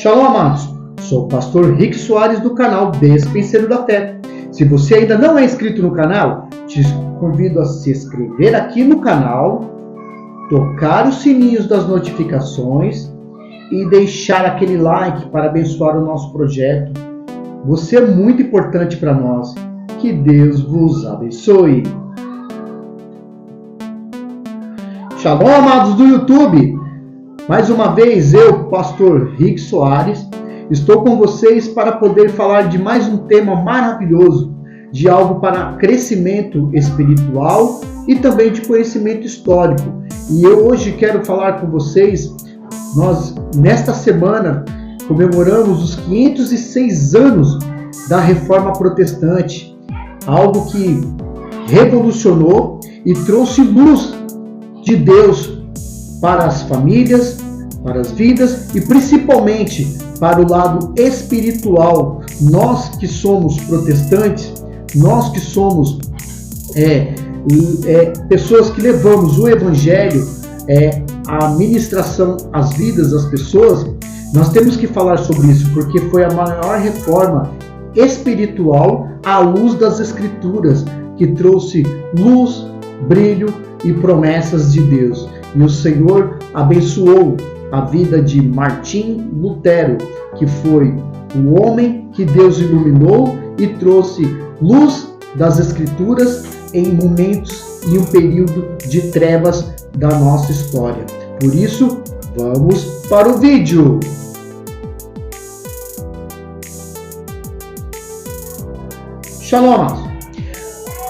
Shalom, amados! Sou o pastor Rick Soares do canal Despenseiro da Fé. Se você ainda não é inscrito no canal, te convido a se inscrever aqui no canal, tocar os sininhos das notificações e deixar aquele like para abençoar o nosso projeto. Você é muito importante para nós. Que Deus vos abençoe. Shalom, amados do YouTube! Mais uma vez, eu, pastor Rick Soares, estou com vocês para poder falar de mais um tema maravilhoso, de algo para crescimento espiritual e também de conhecimento histórico. E eu hoje quero falar com vocês, nós nesta semana comemoramos os 506 anos da Reforma Protestante, algo que revolucionou e trouxe luz de Deus para as famílias, para as vidas e principalmente para o lado espiritual. Nós que somos protestantes, nós que somos pessoas que levamos o Evangelho, a ministração às vidas das pessoas, nós temos que falar sobre isso, porque foi a maior reforma espiritual à luz das Escrituras, que trouxe luz, brilho e promessas de Deus. E o Senhor abençoou a vida de Martim Lutero, que foi o homem que Deus iluminou e trouxe luz das Escrituras em momentos e um período de trevas da nossa história. Por isso, vamos para o vídeo! Shalom!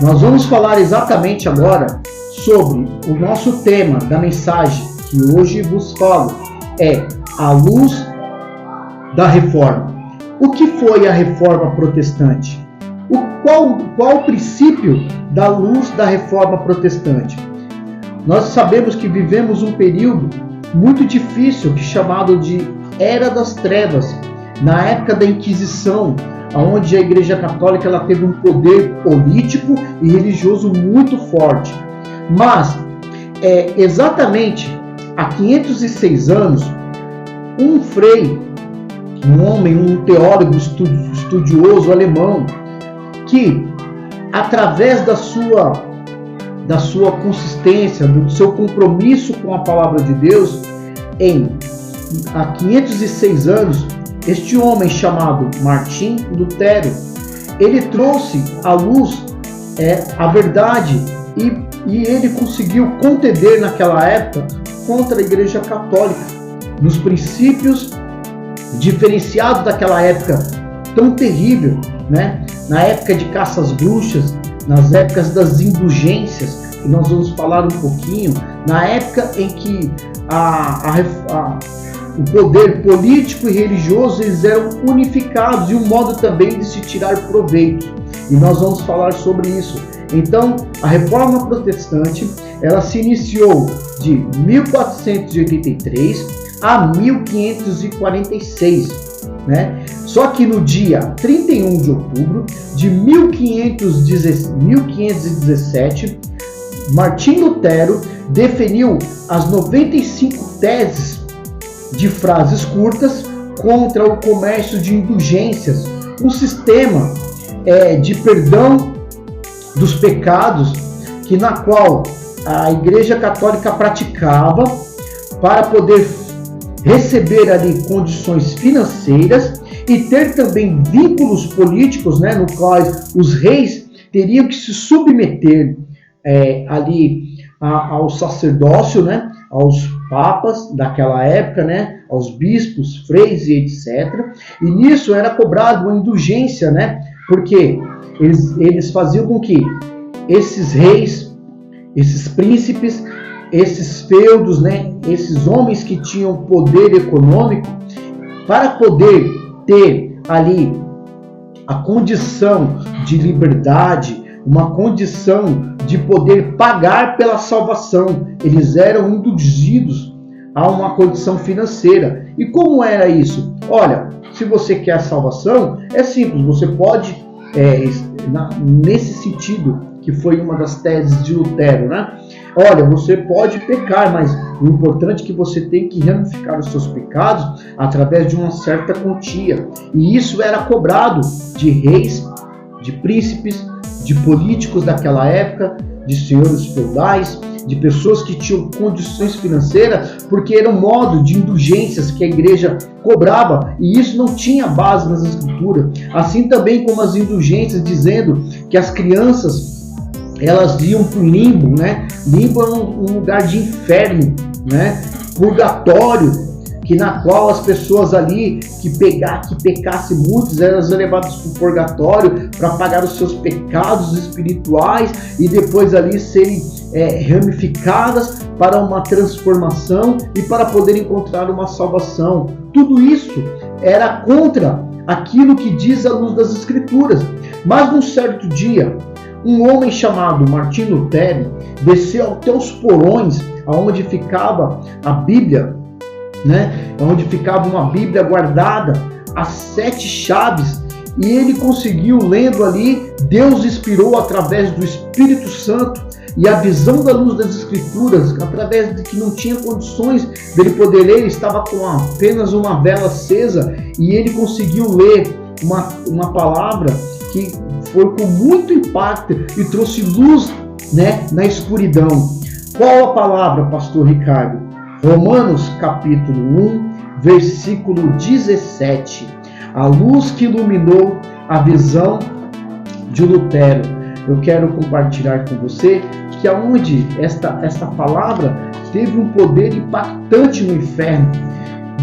Nós vamos falar exatamente agora sobre o nosso tema da mensagem que hoje vos falo, é a luz da reforma. O que foi a reforma protestante? Qual o princípio da luz da reforma protestante? Nós sabemos que vivemos um período muito difícil, chamado de Era das Trevas, na época da Inquisição, onde a Igreja Católica ela teve um poder político e religioso muito forte. Mas, exatamente há 506 anos, um frei, um homem, um teólogo estudioso alemão, que através da sua consistência, do seu compromisso com a palavra de Deus, há 506 anos, este homem chamado Martim Lutero, ele trouxe à luz a verdade e ele conseguiu contender naquela época contra a Igreja Católica, nos princípios diferenciados daquela época tão terrível, né? Na época de caça às bruxas, nas épocas das indulgências, que nós vamos falar um pouquinho, na época em que o poder político e religioso eles eram unificados e um modo também de se tirar proveito. E nós vamos falar sobre isso. Então, a Reforma Protestante, ela se iniciou de 1483 a 1546, né? Só que no dia 31 de outubro de 1517, Martim Lutero definiu as 95 teses de frases curtas contra o comércio de indulgências, um sistema de perdão dos pecados na qual a Igreja Católica praticava para poder receber ali condições financeiras e ter também vínculos políticos, né, no qual os reis teriam que se submeter ali ao sacerdócio, né, aos papas daquela época, né, aos bispos, freis e etc. E nisso era cobrado uma indulgência, né, porque eles faziam com que esses reis, esses príncipes, esses feudos, né, esses homens que tinham poder econômico, para poder ter ali a condição de liberdade, uma condição de poder pagar pela salvação, eles eram induzidos a uma condição financeira. E como era isso? Olha, se você quer a salvação, é simples, você pode, nesse sentido, que foi uma das teses de Lutero, né? olha, você pode pecar, mas o importante é que você tem que ramificar os seus pecados através de uma certa quantia. E isso era cobrado de reis, de príncipes, de políticos daquela época, de senhores feudais, de pessoas que tinham condições financeiras, porque era um modo de indulgências que a igreja cobrava, e isso não tinha base nas escrituras. Assim também como as indulgências, dizendo que as crianças, elas iam para o limbo, né? Limbo é um lugar de inferno, né? Purgatório, que na qual as pessoas ali que pecassem muitos, eram levadas para o purgatório para pagar os seus pecados espirituais e depois ali serem ramificadas para uma transformação e para poder encontrar uma salvação. Tudo isso era contra aquilo que diz a luz das Escrituras. Mas num certo dia, um homem chamado Martinho Lutero desceu até os porões onde ficava a Bíblia, né? Onde ficava uma Bíblia guardada, as 7 chaves, e ele conseguiu, lendo ali, Deus inspirou através do Espírito Santo e a visão da luz das Escrituras, através de que não tinha condições dele poder ler, ele estava com apenas uma vela acesa, e ele conseguiu ler uma palavra que foi com muito impacto e trouxe luz, né, na escuridão. Qual a palavra, pastor Ricardo? Romanos capítulo 1, versículo 17. A luz que iluminou a visão de Lutero. Eu quero compartilhar com você que aonde esta palavra teve um poder impactante no inferno,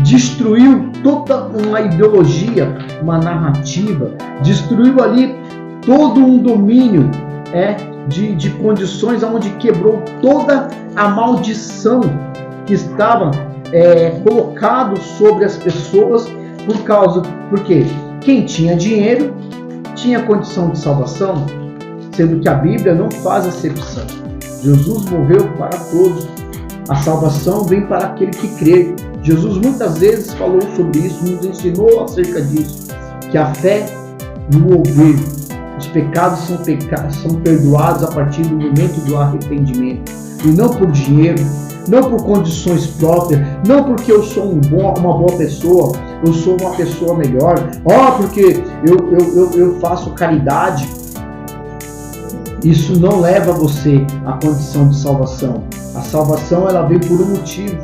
destruiu toda uma ideologia, uma narrativa, destruiu ali todo um domínio de condições onde quebrou toda a maldição que estava colocado sobre as pessoas porque quem tinha dinheiro tinha condição de salvação, sendo que a Bíblia não faz acepção. Jesus morreu para todos. A salvação vem para aquele que crê. Jesus muitas vezes falou sobre isso, nos ensinou acerca disso, que a fé no ouvir. Os pecados são perdoados a partir do momento do arrependimento, e não por dinheiro, não por condições próprias, não porque eu sou uma boa pessoa, eu sou uma pessoa melhor, porque eu faço caridade. Isso não leva você à condição de salvação. A salvação, ela vem por um motivo.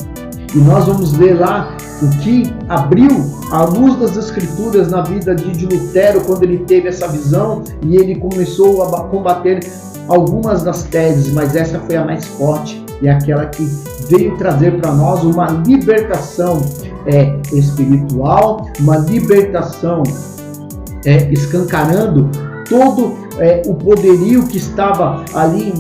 E nós vamos ler lá o que abriu a luz das Escrituras na vida de Lutero, quando ele teve essa visão e ele começou a combater algumas das teses, mas essa foi a mais forte e aquela que veio trazer para nós uma libertação espiritual, uma libertação escancarando todo o poderio que estava ali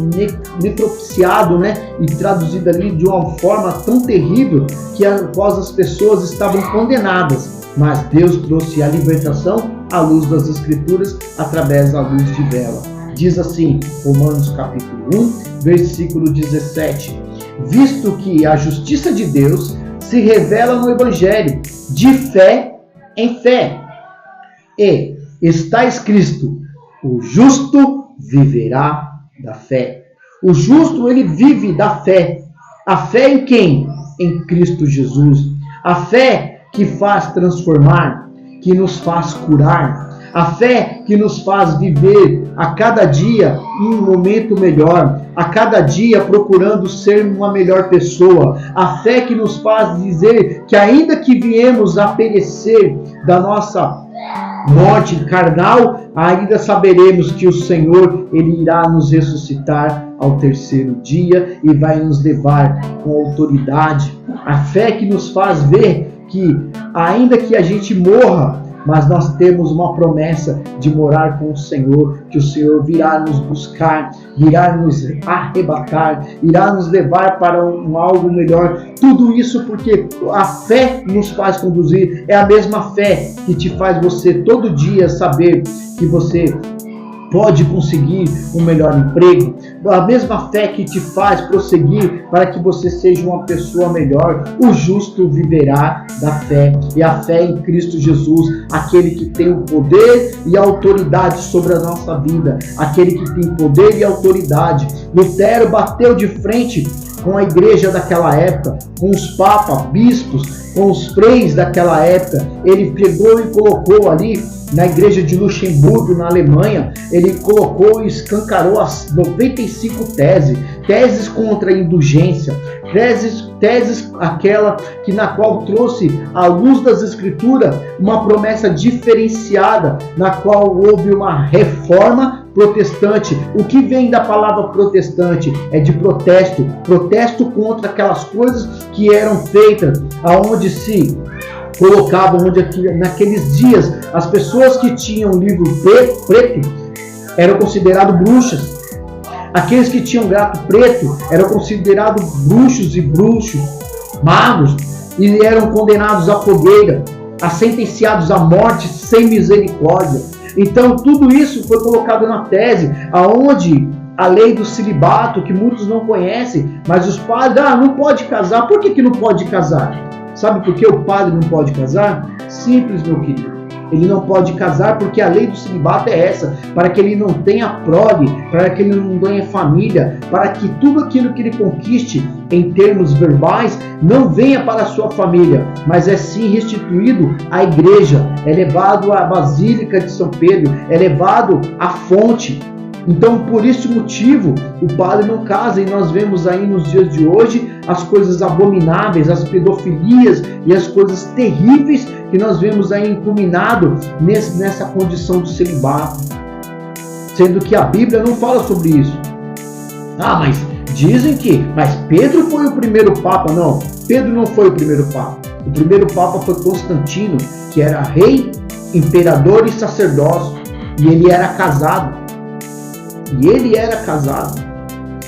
necropsiado, né? E traduzido ali de uma forma tão terrível que após as pessoas estavam condenadas. Mas Deus trouxe a libertação à luz das Escrituras através da luz de vela. Diz assim, Romanos capítulo 1, versículo 17. Visto que a justiça de Deus se revela no Evangelho, de fé em fé. E está escrito: o justo viverá da fé. O justo, ele vive da fé. A fé em quem? Em Cristo Jesus. A fé que faz transformar, que nos faz curar. A fé que nos faz viver a cada dia um momento melhor. A cada dia procurando ser uma melhor pessoa. A fé que nos faz dizer que ainda que viemos a perecer da nossa morte carnal, ainda saberemos que o Senhor, Ele irá nos ressuscitar ao terceiro dia e vai nos levar com autoridade. A fé que nos faz ver que ainda que a gente morra, mas nós temos uma promessa de morar com o Senhor, que o Senhor virá nos buscar, virá nos arrebatar, irá nos levar para algo melhor. Tudo isso porque a fé nos faz conduzir. É a mesma fé que te faz você todo dia saber que você pode conseguir um melhor emprego, a mesma fé que te faz prosseguir para que você seja uma pessoa melhor. O justo viverá da fé, e a fé em Cristo Jesus, aquele que tem o poder e a autoridade sobre a nossa vida, aquele que tem poder e autoridade. Lutero bateu de frente com a igreja daquela época, com os papas, bispos, com os freis daquela época. Ele pegou e colocou ali na igreja de Luxemburgo, na Alemanha, ele colocou e escancarou as 95 teses contra a indulgência, teses aquela que na qual trouxe à luz das escrituras uma promessa diferenciada, na qual houve uma reforma protestante. O que vem da palavra protestante é de protesto contra aquelas coisas que eram feitas, aonde se colocavam, onde naqueles dias as pessoas que tinham livro preto eram consideradas bruxas. Aqueles que tinham gato preto eram considerados bruxos e bruxos, magos, e eram condenados à fogueira, sentenciados à morte sem misericórdia. Então tudo isso foi colocado na tese, aonde a lei do celibato, que muitos não conhecem, mas os padres, não pode casar. Por que não pode casar? Sabe por que o padre não pode casar? Simples, meu querido. Ele não pode casar porque a lei do celibato é essa, para que ele não tenha prole, para que ele não ganhe família, para que tudo aquilo que ele conquiste em termos verbais não venha para a sua família, mas é sim restituído à igreja, é levado à Basílica de São Pedro, é levado à fonte. Então, por esse motivo, o padre não casa, e nós vemos aí nos dias de hoje as coisas abomináveis, as pedofilias e as coisas terríveis que nós vemos aí inculminado nessa condição de celibato. Sendo que a Bíblia não fala sobre isso. Mas dizem mas Pedro foi o primeiro Papa. Não, Pedro não foi o primeiro Papa. O primeiro Papa foi Constantino, que era rei, imperador e sacerdócio, e ele era casado.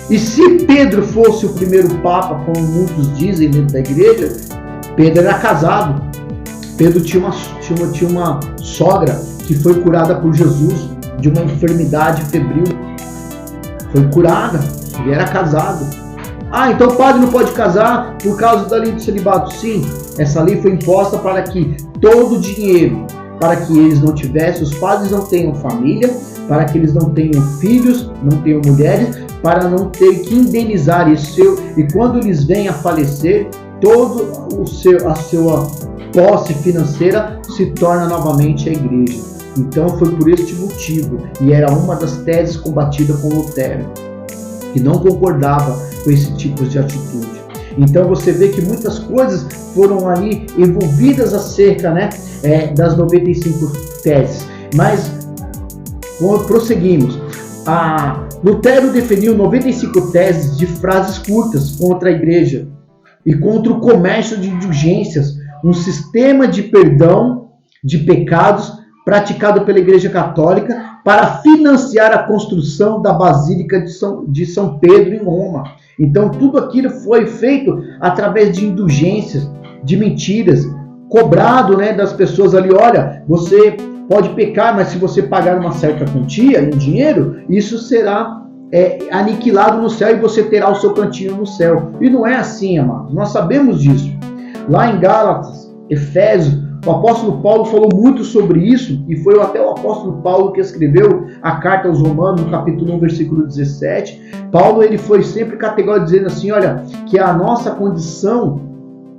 E se Pedro fosse o primeiro Papa, como muitos dizem dentro da igreja, Pedro era casado. Pedro tinha uma sogra que foi curada por Jesus de uma enfermidade febril. Foi curada, ele era casado. Então o padre não pode casar por causa da lei do celibato. Sim, essa lei foi imposta para que todo o dinheiro, para que eles não tivessem, os padres não tenham família, para que eles não tenham filhos, não tenham mulheres, para não ter que indenizar isso. E quando eles vêm a falecer, toda a sua posse financeira se torna novamente a igreja. Então foi por este motivo, e era uma das teses combatidas com Lutero, que não concordava com esse tipo de atitude. Então você vê que muitas coisas foram ali envolvidas acerca das 95 teses. Mas prosseguimos. Lutero definiu 95 teses de frases curtas contra a igreja e contra o comércio de indulgências, um sistema de perdão de pecados praticado pela Igreja Católica para financiar a construção da Basílica de São Pedro em Roma. Então tudo aquilo foi feito através de indulgências, de mentiras, cobrado das pessoas ali. Olha, você pode pecar, mas se você pagar uma certa quantia em dinheiro, isso será aniquilado no céu e você terá o seu cantinho no céu. E não é assim, amados. Nós sabemos disso. Lá em Gálatas, Efésios, o apóstolo Paulo falou muito sobre isso, e foi até o apóstolo Paulo que escreveu a carta aos Romanos, no capítulo 1, versículo 17. Paulo ele foi sempre categórico dizendo assim, olha, que a nossa condição,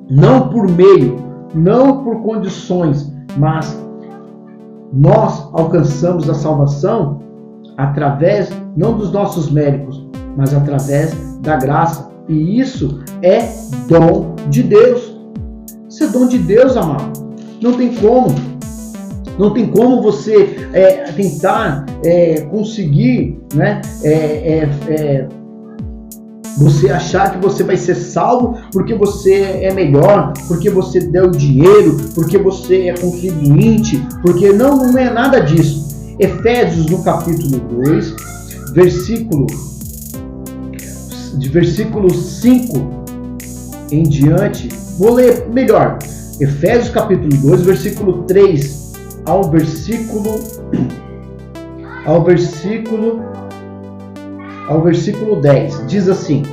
não por meio, não por condições, mas nós alcançamos a salvação através, não dos nossos méritos, mas através da graça. E isso é dom de Deus. Isso é dom de Deus, amado. Não tem como você tentar conseguir, você achar que você vai ser salvo porque você é melhor, porque você deu dinheiro, porque você é contribuinte, porque não é nada disso. Efésios no capítulo 2, versículo 5 em diante, vou ler melhor. Efésios capítulo 2, versículo 3 ao versículo ao versículo 10. Diz assim: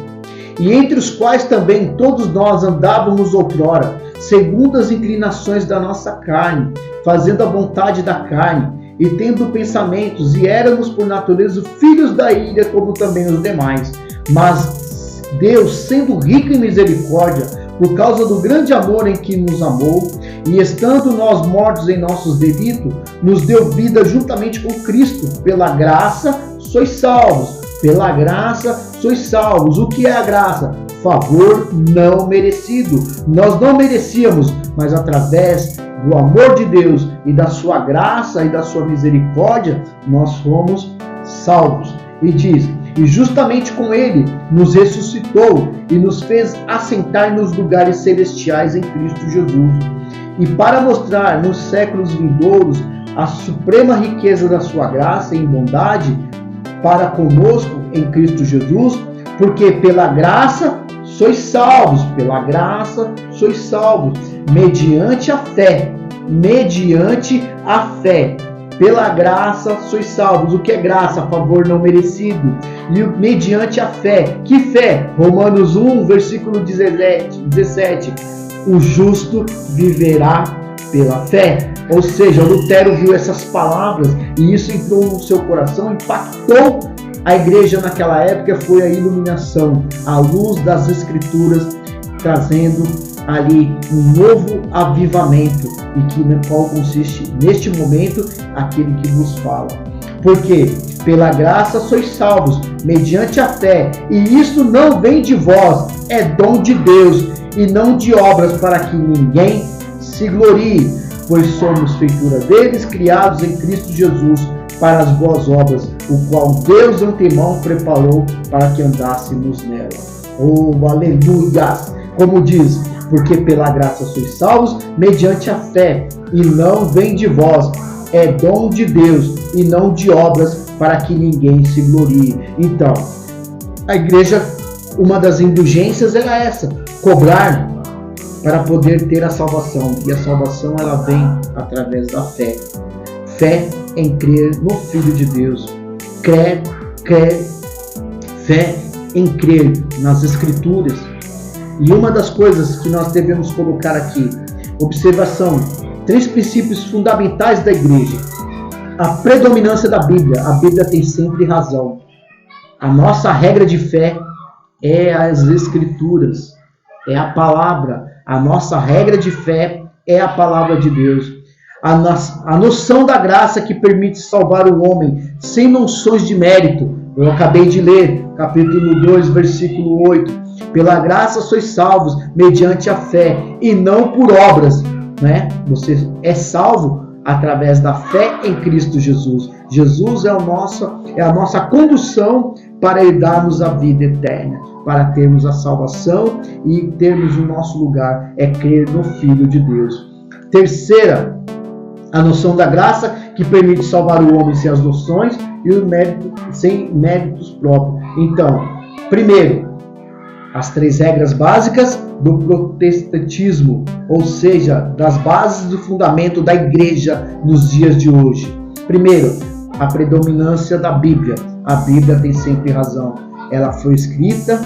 e entre os quais também todos nós andávamos outrora, segundo as inclinações da nossa carne, fazendo a vontade da carne, e tendo pensamentos, e éramos por natureza filhos da ira, como também os demais. Mas Deus, sendo rico em misericórdia, por causa do grande amor em que nos amou, e estando nós mortos em nossos delitos, nos deu vida juntamente com Cristo. Pela graça sois salvos. Pela graça sois salvos. O que é a graça? Favor não merecido. Nós não merecíamos, mas através do amor de Deus e da sua graça e da sua misericórdia, nós fomos salvos. E diz: e justamente com ele nos ressuscitou e nos fez assentar nos lugares celestiais em Cristo Jesus. E para mostrar nos séculos vindouros a suprema riqueza da sua graça e bondade para conosco em Cristo Jesus, porque pela graça sois salvos, pela graça sois salvos, mediante a fé, pela graça sois salvos. O que é graça? Favor não merecido. E mediante a fé. Que fé? Romanos 1, versículo 17. O justo viverá pela fé. Ou seja, Lutero viu essas palavras e isso entrou no seu coração, impactou a igreja naquela época. Foi a iluminação, a luz das Escrituras, trazendo ali um novo avivamento, e que no qual consiste neste momento aquele que vos fala. Porque pela graça sois salvos, mediante a fé, e isso não vem de vós, é dom de Deus, e não de obras, para que ninguém se glorie, pois somos feitura deles, criados em Cristo Jesus, para as boas obras, o qual Deus antemão preparou para que andássemos nela. Oh, aleluias! Como diz: porque pela graça sois salvos, mediante a fé, e não vem de vós, é dom de Deus, e não de obras, para que ninguém se glorie. Então, a igreja, uma das indulgências era essa: cobrar para poder ter a salvação. E a salvação, ela vem através da fé. Fé em crer no Filho de Deus. Fé em crer nas Escrituras. E uma das coisas que nós devemos colocar aqui, observação, 3 princípios fundamentais da igreja. A predominância da Bíblia. A Bíblia tem sempre razão. A nossa regra de fé é as Escrituras, é a palavra. A nossa regra de fé é a palavra de Deus. A noção da graça que permite salvar o homem sem noções de mérito. Eu acabei de ler, capítulo 2, versículo 8. Pela graça sois salvos, mediante a fé, e não por obras. Né? Você é salvo através da fé em Cristo Jesus. Jesus é a nossa condução para herdarmos a vida eterna, para termos a salvação e termos o nosso lugar, é crer no Filho de Deus. Terceira, a noção da graça que permite salvar o homem sem as noções e o mérito, sem méritos próprios. Então, primeiro, as 3 regras básicas do protestantismo, ou seja, das bases do fundamento da igreja nos dias de hoje. Primeiro, a predominância da Bíblia. A Bíblia tem sempre razão. Ela foi escrita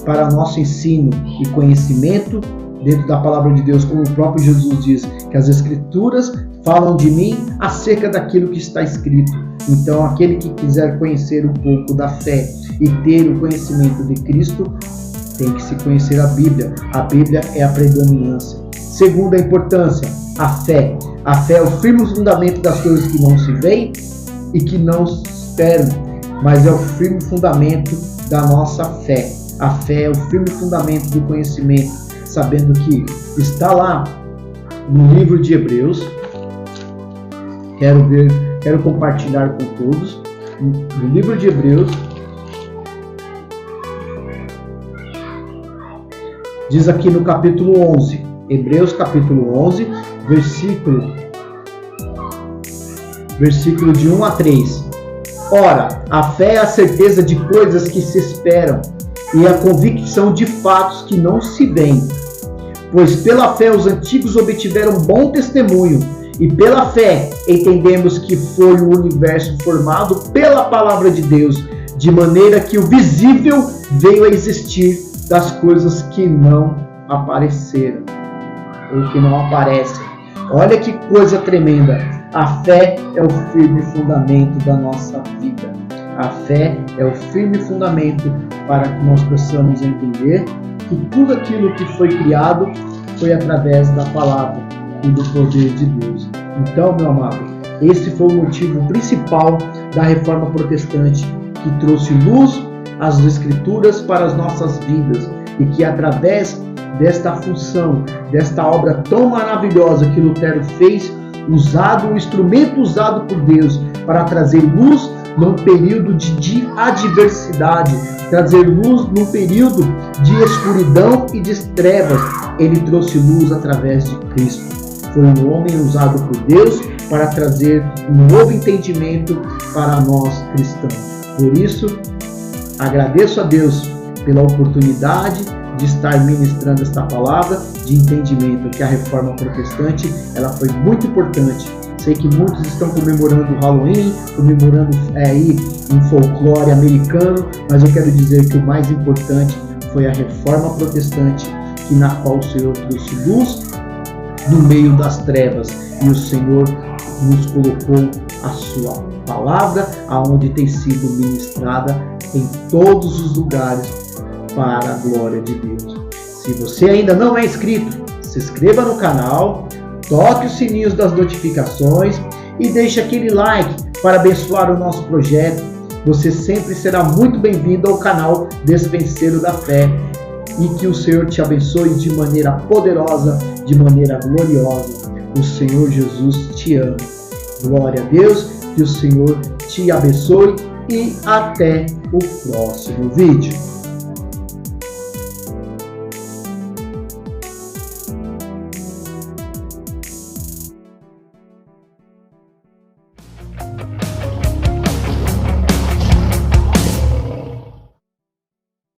para nosso ensino e conhecimento dentro da palavra de Deus, como o próprio Jesus diz, que as Escrituras falam de mim acerca daquilo que está escrito. Então, aquele que quiser conhecer um pouco da fé e ter o conhecimento de Cristo, tem que se conhecer a Bíblia. A Bíblia é a predominância. Segunda importância, a fé. A fé é o firme fundamento das coisas que não se veem e que não se esperam, mas é o firme fundamento da nossa fé. A fé é o firme fundamento do conhecimento, sabendo que está lá no livro de Hebreus. Quero compartilhar com todos. No livro de Hebreus, diz aqui no capítulo 11, Hebreus capítulo 11, versículo de 1 a 3. Ora, a fé é a certeza de coisas que se esperam e a convicção de fatos que não se veem. Pois pela fé os antigos obtiveram bom testemunho, E pela fé entendemos que foi o universo formado pela palavra de Deus, de maneira que o visível veio a existir das coisas que não apareceram, ou que não aparecem. Olha que coisa tremenda! A fé é o firme fundamento da nossa vida. A fé é o firme fundamento para que nós possamos entender que tudo aquilo que foi criado foi através da palavra e do poder de Deus. Então, meu amado, esse foi o motivo principal da Reforma Protestante, que trouxe luz às Escrituras para as nossas vidas, e que através desta função, desta obra tão maravilhosa que Lutero fez, o instrumento usado por Deus para trazer luz num período de adversidade, trazer luz num período de escuridão e de trevas, ele trouxe luz através de Cristo. Foi um homem usado por Deus para trazer um novo entendimento para nós cristãos. Por isso, agradeço a Deus pela oportunidade de estar ministrando esta palavra de entendimento, que a Reforma Protestante ela foi muito importante. Sei que muitos estão comemorando o Halloween, comemorando aí um folclore americano, mas eu quero dizer que o mais importante foi a Reforma Protestante, na qual o Senhor trouxe luz no meio das trevas, e o Senhor nos colocou a sua palavra, aonde tem sido ministrada em todos os lugares para a glória de Deus. Se você ainda não é inscrito, se inscreva no canal, toque os sininhos das notificações e deixe aquele like para abençoar o nosso projeto. Você sempre será muito bem-vindo ao canal Despenseiro da Fé, e que o Senhor te abençoe de maneira poderosa, de maneira gloriosa. O Senhor Jesus te ama. Glória a Deus, que o Senhor te abençoe e até o próximo vídeo.